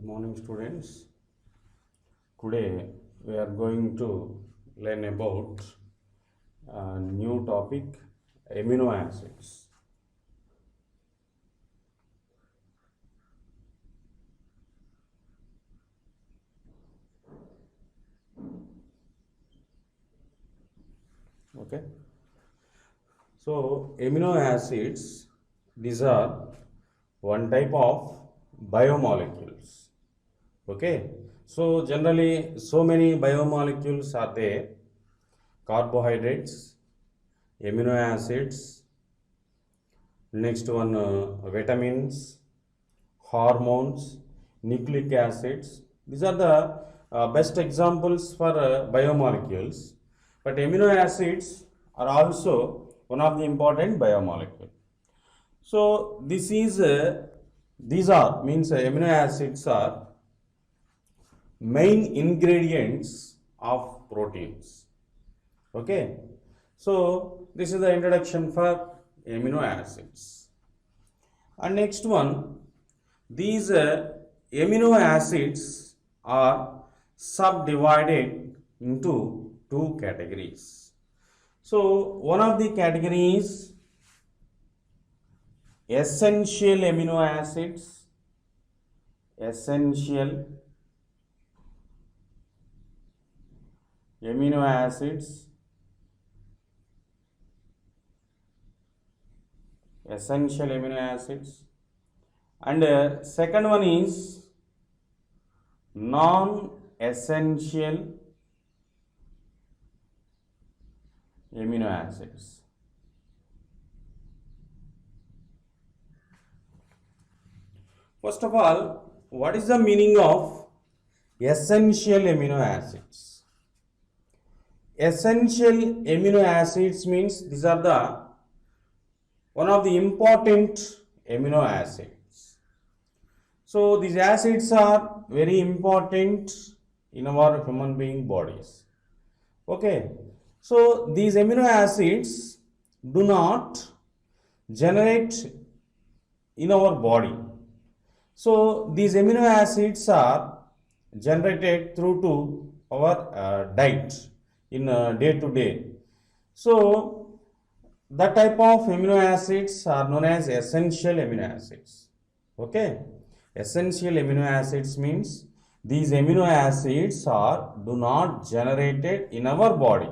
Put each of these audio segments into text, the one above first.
Morning, students. Today we are going to learn about a new topic, amino acids. Okay. So amino acids, these are one type of biomolecules. Okay. So generally so many biomolecules are there: carbohydrates, amino acids, next one vitamins, hormones, nucleic acids. These are the best examples for biomolecules. But amino acids are also one of the important biomolecule. So these are means amino acids are main ingredients of proteins. Okay. So this is the introduction for amino acids. And next one, these amino acids are subdivided into two categories. So one of the categories essential amino acids, essential amino acids, and second one is non-essential amino acids. First of all, what is the meaning of essential amino acids? Essential amino acids means these are the one of the important amino acids. So these acids are very important in our human being bodies. Okay. So these amino acids do not generate in our body. So these amino acids are generated through to our diet in day to day. So the type of amino acids are known as essential amino acids. Okay. Essential amino acids means these amino acids are do not generated in our body,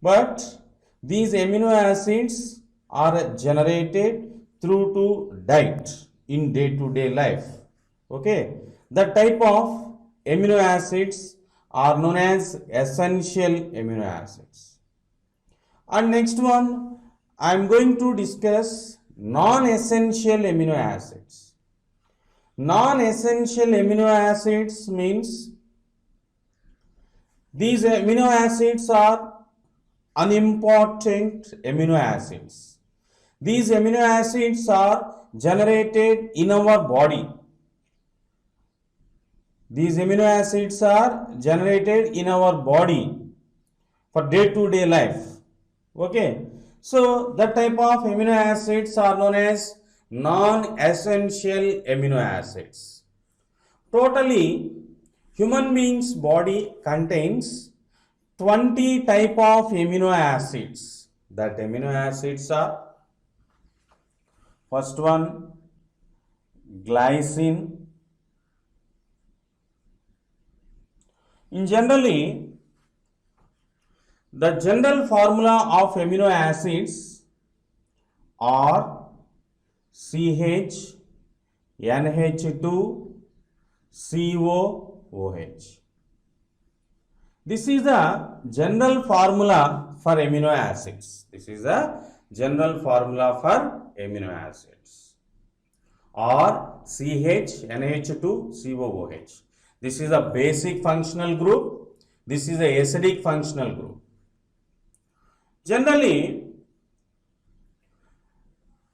but these amino acids are generated through to diet in day-to-day life. Okay. The type of amino acids are known as essential amino acids. And next one, I am going to discuss non-essential amino acids. Non-essential amino acids means these amino acids are unimportant amino acids. These amino acids are generated in our body. These amino acids are generated in our body for day-to-day life. Okay. So the type of amino acids are known as non-essential amino acids. Totally, human being's body contains 20 type of amino acids. That amino acids are: first one, glycine. In generally, the general formula of amino acids are CH, NH2, COOH. This is the general formula for amino acids. This is the general formula for amino acids. Or CH, NH2, COOH. This is a basic functional group. This is a acidic functional group. Generally,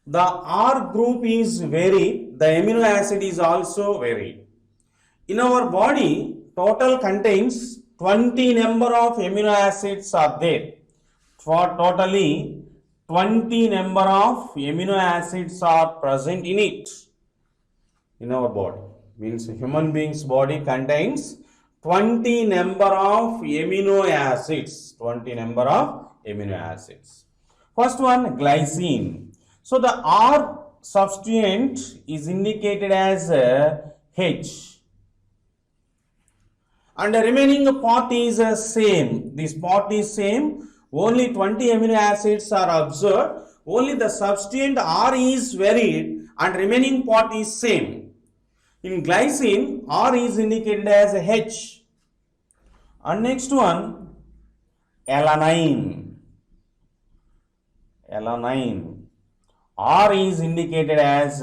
the R group is varied, the amino acid is also varied. In our body, total contains 20 number of amino acids are there. For totally 20 number of amino acids are present in it, in our body. means human being's body contains 20 number of amino acids. 20 number of amino acids. First one, glycine. So the R substituent is indicated as H, and the remaining part is same. This part is same. Only 20 amino acids are observed. Only the substituent R is varied and remaining part is same. In glycine, R is indicated as H. And next one, alanine. Alanine. R is indicated as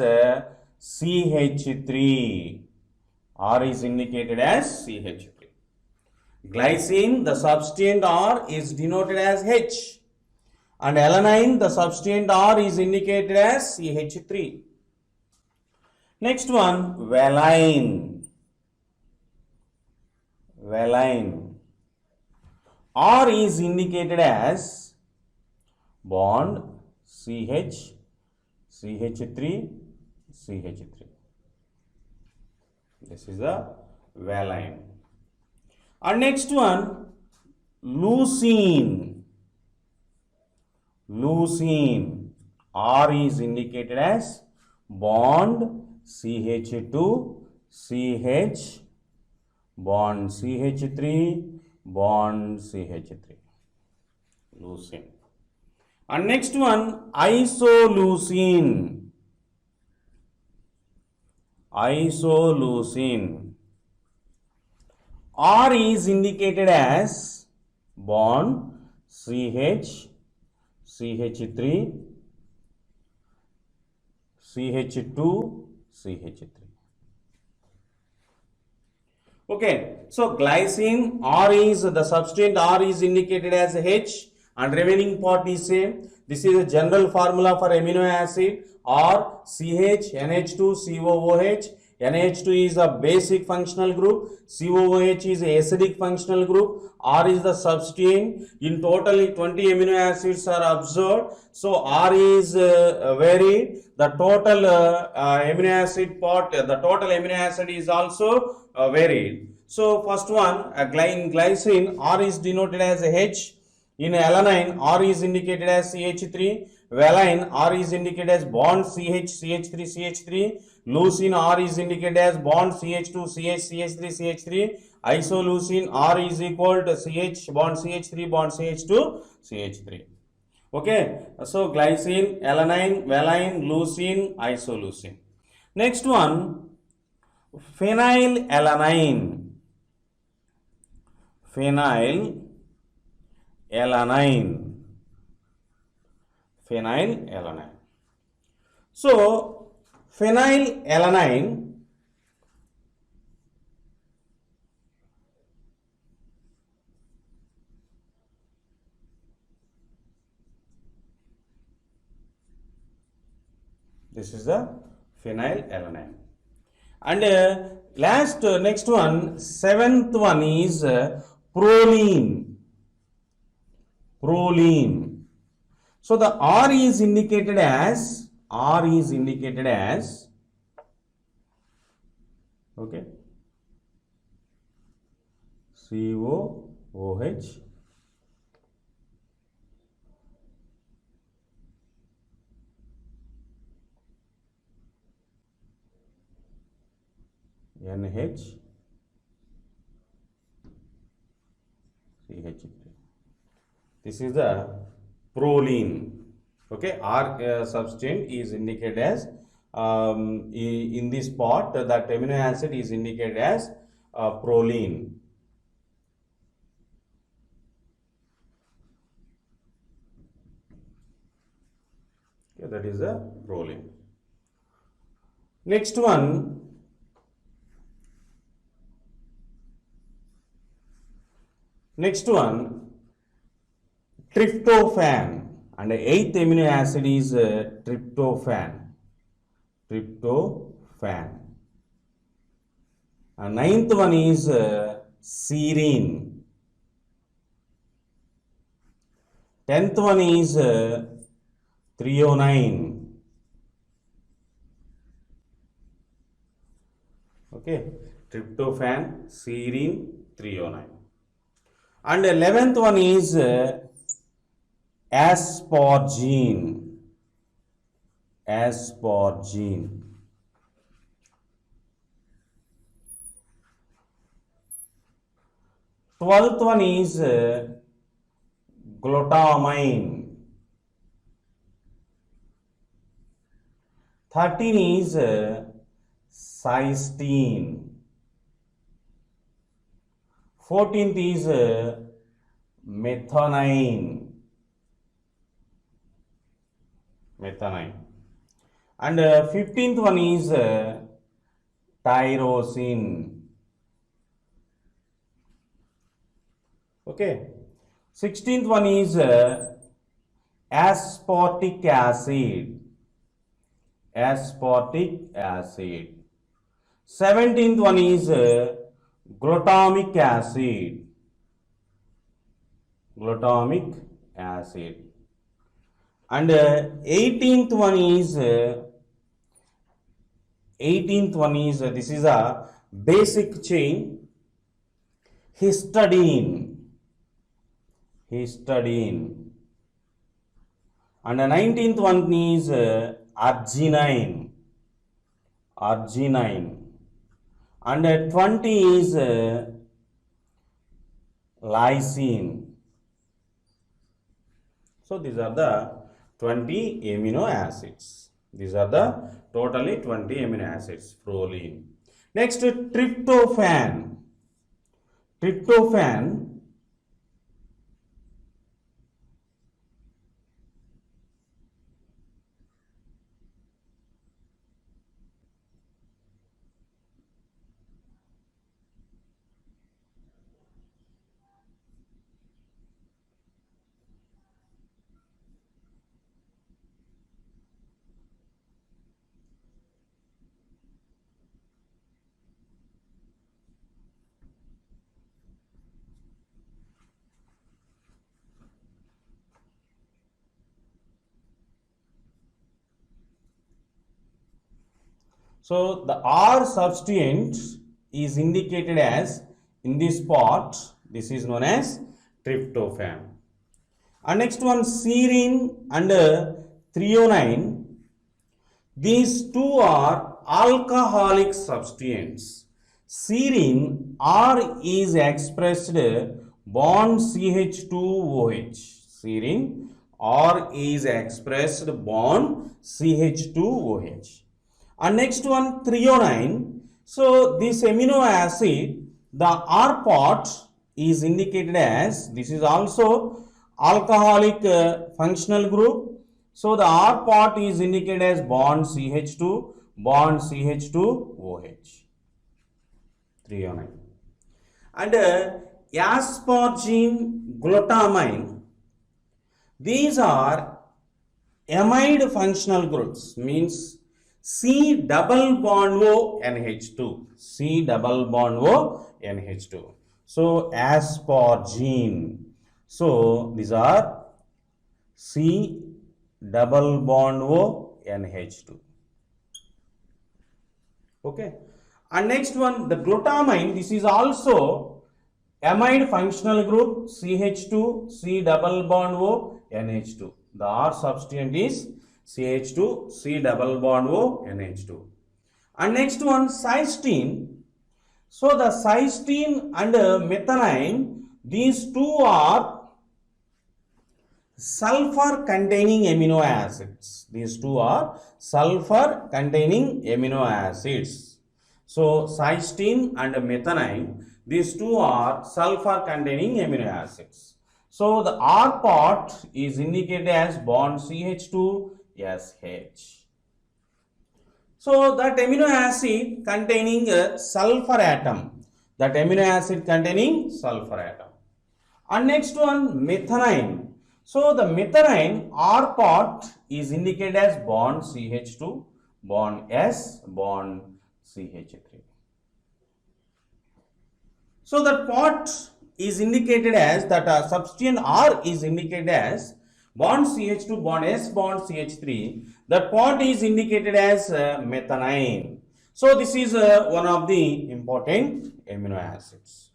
CH3. R is indicated as CH3. Glycine, the substituent R is denoted as H. And alanine, the substituent R is indicated as CH3. Next one, valine. Valine. R is indicated as bond CH, CH3, CH3. This is the valine. And next one, leucine. Leucine. R is indicated as bond CH2, CH, bond CH3, bond CH3. Leucine. And next one, isoleucine. Isoleucine. R is indicated as bond CH, CH3, CH2, CH3. Okay, so glycine, R is the substituent R is indicated as H and remaining part is same. This is a general formula for amino acid. R, CH, NH2, COOH. NH2 is a basic functional group. COOH is a acidic functional group. R is the substituent. In total 20 amino acids are observed. So R is varied. The total amino acid part, the total amino acid is also varied. So first one, in glycine, R is denoted as H. In alanine, R is indicated as CH3. Valine, R is indicated as bond CH, CH3, CH3. Leucine, R is indicated as bond CH2, CH, CH3, CH3. Isoleucine, R is equal to CH, bond CH3, bond CH2, CH3. Okay, so glycine, alanine, valine, leucine, isoleucine. Next one, phenylalanine. Phenylalanine. Phenylalanine. So, phenylalanine this is the phenylalanine. And next one, seventh one is proline. Proline. So the R is indicated as okay, COOH, NH, CH3. This is the proline. Okay, R substituent is indicated as in this part, that amino acid is indicated as proline. Okay, that is the proline. Next one, tryptophan, and the eighth amino acid is tryptophan. And ninth one is serine. 10th one is threonine. Okay, tryptophan, serine, threonine. And 11th one is aspargine. Aspargine. 12th one is glutamine. 13 is cysteine. 14th is methionine. And 15th one is tyrosine. Okay. 16th one is aspartic acid. Aspartic acid. 17th one is glutamic acid. Glutamic acid. And 18th one is this is a basic chain, histidine. And the 19th one is arginine. And 20 is lysine. So these are the 20 amino acids. These are the totally 20 amino acids. Proline. Next, tryptophan. So the R substituent is indicated as, in this part, this is known as tryptophan. And next one, serine and threonine. These two are alcoholic substituents. Serine, R is expressed bond CH2OH. Serine, R is expressed bond CH2OH. And next one, threonine. So this amino acid, the R part is indicated as, this is also alcoholic functional group. So the R part is indicated as bond CH2, bond CH2OH. Threonine. And aspargine, glutamine. These are amide functional groups, means C double bond O NH2. C double bond O NH2. So aspargine. So these are C double bond O NH2. Okay. And next one, the glutamine. This is also amide functional group, CH2, C double bond O NH2. The R substituent is CH2, C double bond O NH2. And next one, cysteine. So the cysteine and methionine, these two are sulfur containing amino acids. These two are sulfur containing amino acids. So cysteine and methionine, these two are sulfur containing amino acids. So the R part is indicated as bond CH2 SH. So that amino acid containing a sulfur atom. That amino acid containing sulfur atom. And next one, methionine. So the methionine R part is indicated as bond CH2, bond S, bond CH3. So that part is indicated as, that substituent R is indicated as bond CH2, bond S, bond CH3. That part is indicated as methionine. So this is one of the important amino acids.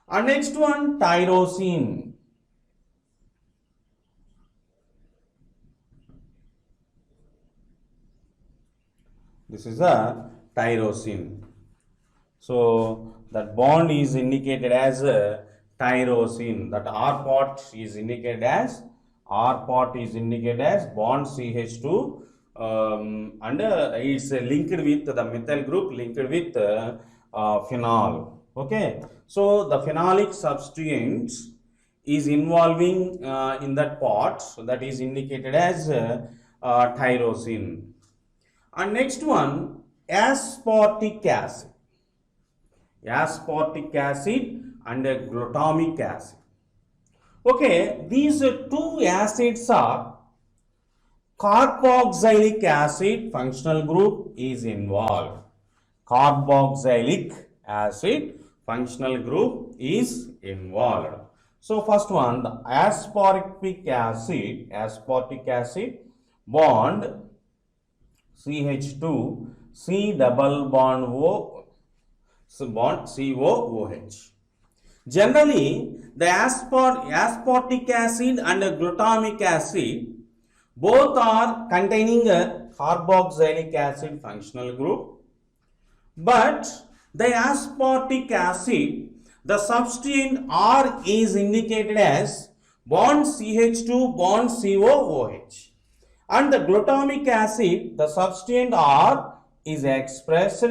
And next one, tyrosine. This is a tyrosine. So that bond is indicated as a tyrosine. That R part is indicated as bond CH2, and it's linked with the methyl group, linked with phenol. Okay, so the phenolic substance is involving in that part, so that is indicated as tyrosine. And next one, aspartic acid. Aspartic acid and glutamic acid. Okay, these two acids are carboxylic acid, functional group is involved. Carboxylic acid functional group is involved. So first one, the aspartic acid bond CH2, C double bond O, so bond COOH. Generally, the aspartic acid and glutamic acid both are containing a carboxylic acid functional group, but the aspartic acid, the substituent R is indicated as bond CH2 bond COOH, and the glutamic acid, the substituent R is expressed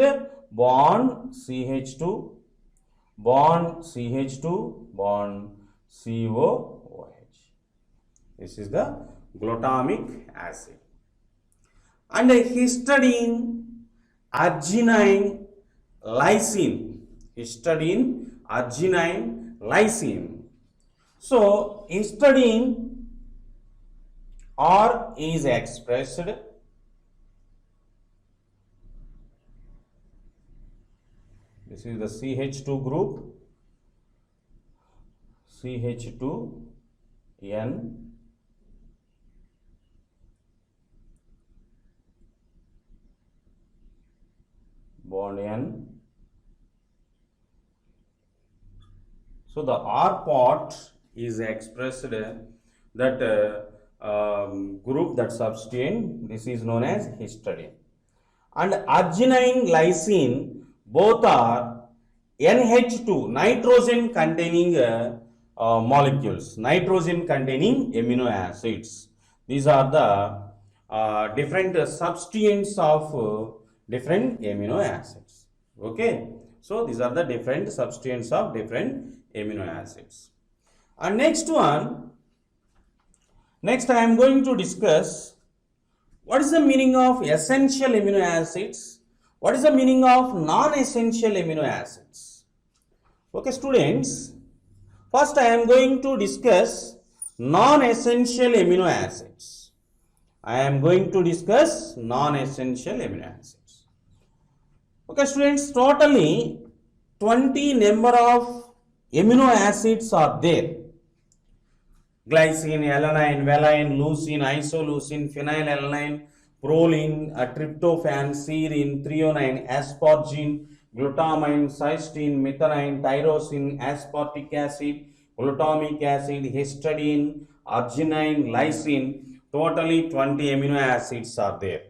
bond CH2 bond CH2 bond COOH. This is the glutamic acid. And histidine, arginine, lysine. Histidine, arginine, lysine. So histidine R is expressed. This is the CH2 group, CH2N, bond N. So the R part is expressed, that group, that substituent, this is known as histidine. And arginine, lysine, both are NH2, nitrogen containing molecules, nitrogen containing amino acids. These are the different substituents of different amino acids. Okay, so these are the different substituents of different amino acids. And next I am going to discuss what is the meaning of essential amino acids, what is the meaning of non-essential amino acids. Okay students, first I am going to discuss non-essential amino acids. I am going to discuss non-essential amino acids. Okay students, totally 20 number of amino acids are there. Glycine, alanine, valine, leucine, isoleucine, phenylalanine, proline, tryptophan, serine, threonine, asparagine, glutamine, cysteine, methionine, tyrosine, aspartic acid, glutamic acid, histidine, arginine, lysine. Totally 20 amino acids are there.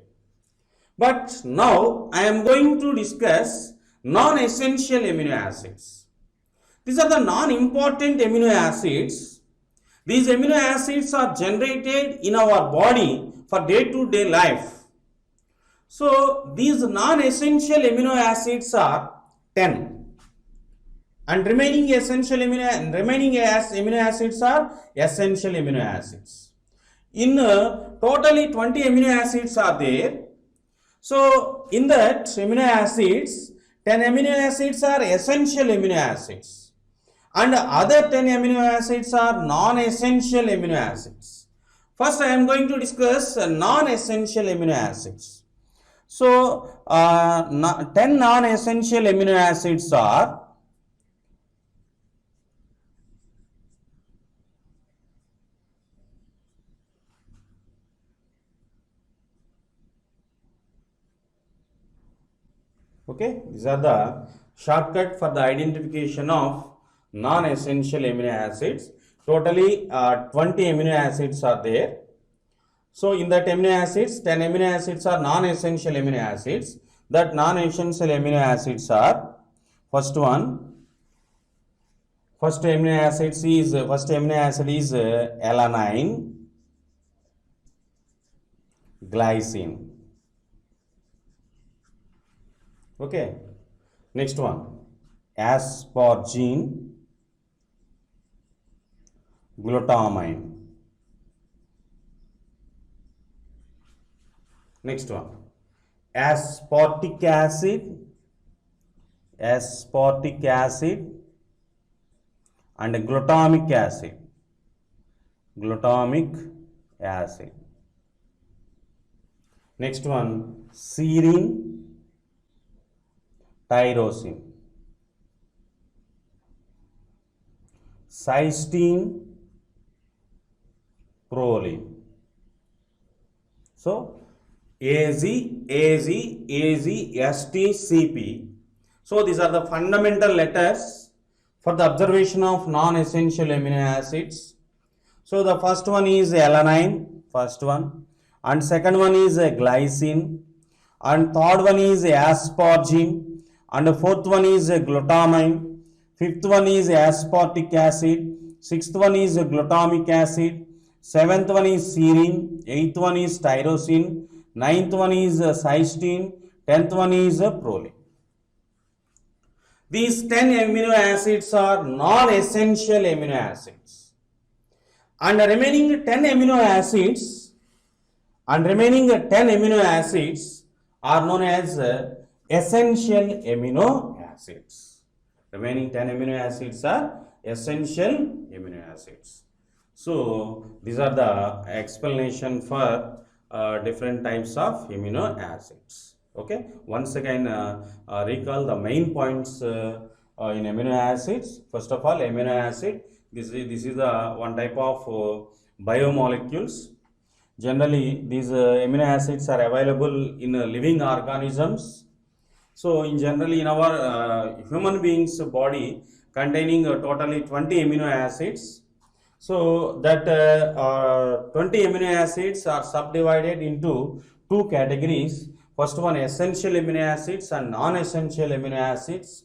But now I am going to discuss non-essential amino acids. These are the non-important amino acids. These amino acids are generated in our body for day-to-day life. So these non-essential amino acids are 10, and remaining amino acids are essential amino acids. In totally 20 amino acids are there. So in that amino acids, 10 amino acids are essential amino acids, and other 10 amino acids are non-essential amino acids. First I am going to discuss non-essential amino acids. So 10 non-essential amino acids are Okay, these are the shortcut for the identification of non-essential amino acids. Totally 20 amino acids are there. So in that amino acids, 10 amino acids are non-essential amino acids. That non-essential amino acids are first amino acid is alanine, glycine. Okay. Next one, asparagine, glutamine. Next one, aspartic acid and glutamic acid. Next one, serine, tyrosine, cysteine, proline. So AZ, ST, CP. So these are the fundamental letters for the observation of non-essential amino acids. So the first one is alanine, and second one is glycine, and third one is asparagine, and the fourth one is glutamine, fifth one is aspartic acid, sixth one is glutamic acid, seventh one is serine, eighth one is tyrosine, ninth one is cysteine, 10th one is proline. These 10 amino acids are non-essential amino acids, and the remaining 10 amino acids are known as essential amino acids. Remaining 10 amino acids are essential amino acids. So these are the explanation for different types of amino acids. Okay, once again recall the main points in amino acids. First of all, amino acid, this is the one type of biomolecules. Generally these amino acids are available in living organisms. So in generally in our human beings body containing totally 20 amino acids. So that 20 amino acids are subdivided into two categories. First one, essential amino acids and non-essential amino acids.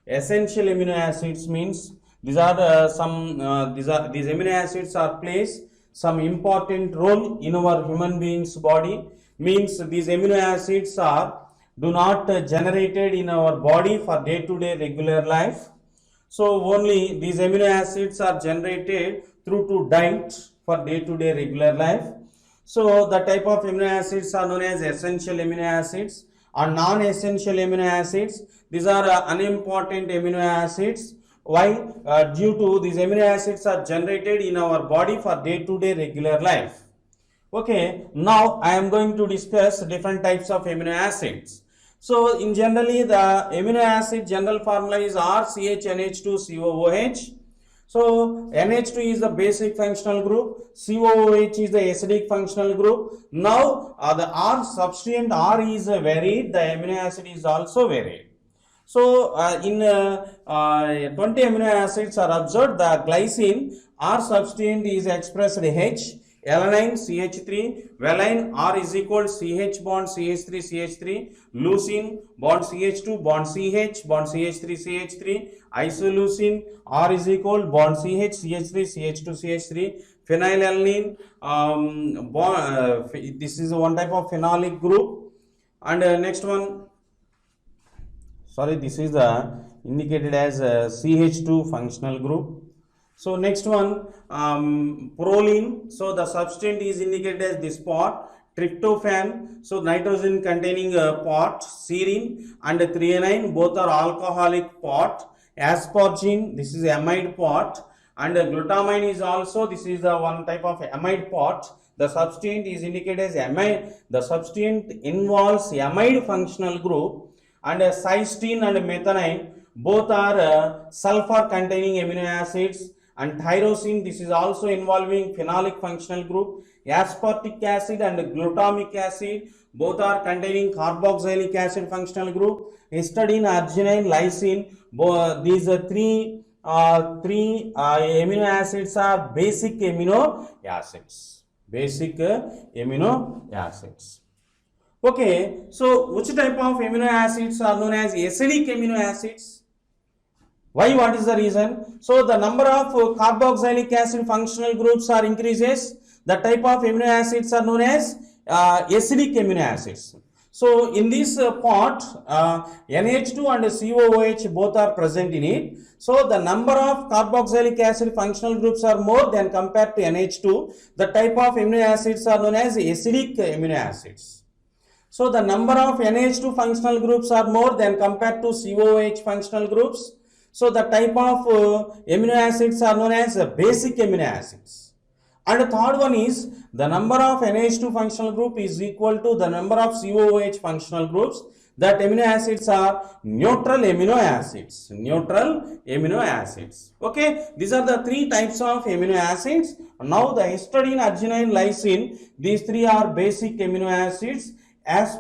Essential amino acids means these are the these amino acids are plays some important role in our human beings body. Means these amino acids are do not generated in our body for day-to-day regular life. So only these amino acids are generated through to diet for day-to-day regular life. So the type of amino acids are known as essential amino acids and non-essential amino acids. These are unimportant amino acids. Why? Due to these amino acids are generated in our body for day-to-day regular life. Okay, now I am going to discuss different types of amino acids. So in generally the amino acid general formula is RCHNH2COOH. So NH2 is the basic functional group, COOH is the acidic functional group. Now the R substituent R is varied, the amino acid is also varied. So in 20 amino acids are observed, the glycine R substituent is expressed H, alanine CH3, valine R is equal CH bond CH3 CH3, leucine bond CH2 bond CH bond CH3 CH3, isoleucine R is equal bond CH CH3 CH2 CH3, phenylalanine this is one type of phenolic group, and next one, sorry, this is the indicated as CH2 functional group. So next one, proline. So the substance is indicated as this part. Tryptophan, so nitrogen containing part. Serine and threonine, both are alcoholic part. Asparagine, this is amide part, and glutamine is also, this is the one type of amide part. The substance is indicated as amide. The substance involves amide functional group, and cysteine and methionine both are sulfur containing amino acids, and tyrosine, this is also involving phenolic functional group. aspartic acid and glutamic acid, both are containing carboxylic acid functional group. Histidine, arginine, lysine, these three amino acids are basic amino acids. Basic amino acids. Okay, so which type of amino acids are known as acidic amino acids? Why? What is the reason? So the number of carboxylic acid functional groups are increases. The type of amino acids are known as acidic amino acids. So in this part, NH2 and COOH both are present in it. So the number of carboxylic acid functional groups are more than compared to NH2. The type of amino acids are known as acidic amino acids. So the number of NH2 functional groups are more than compared to COOH functional groups. So the type of amino acids are known as basic amino acids. And the third one is the number of NH2 functional group is equal to the number of COOH functional groups. That amino acids are neutral amino acids. Neutral amino acids. Okay, these are the three types of amino acids. Now the histidine, arginine, lysine, these three are basic amino acids. As